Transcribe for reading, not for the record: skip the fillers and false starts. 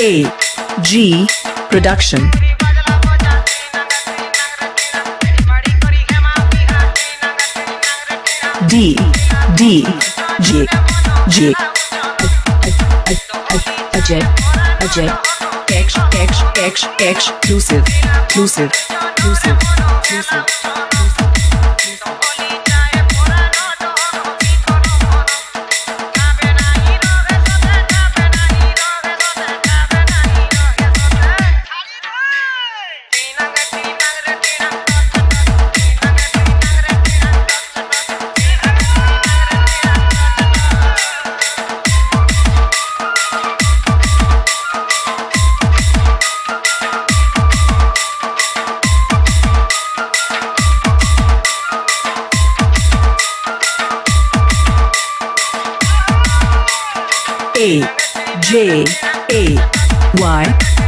A G Production. D J Ajay exclusive. A J A Y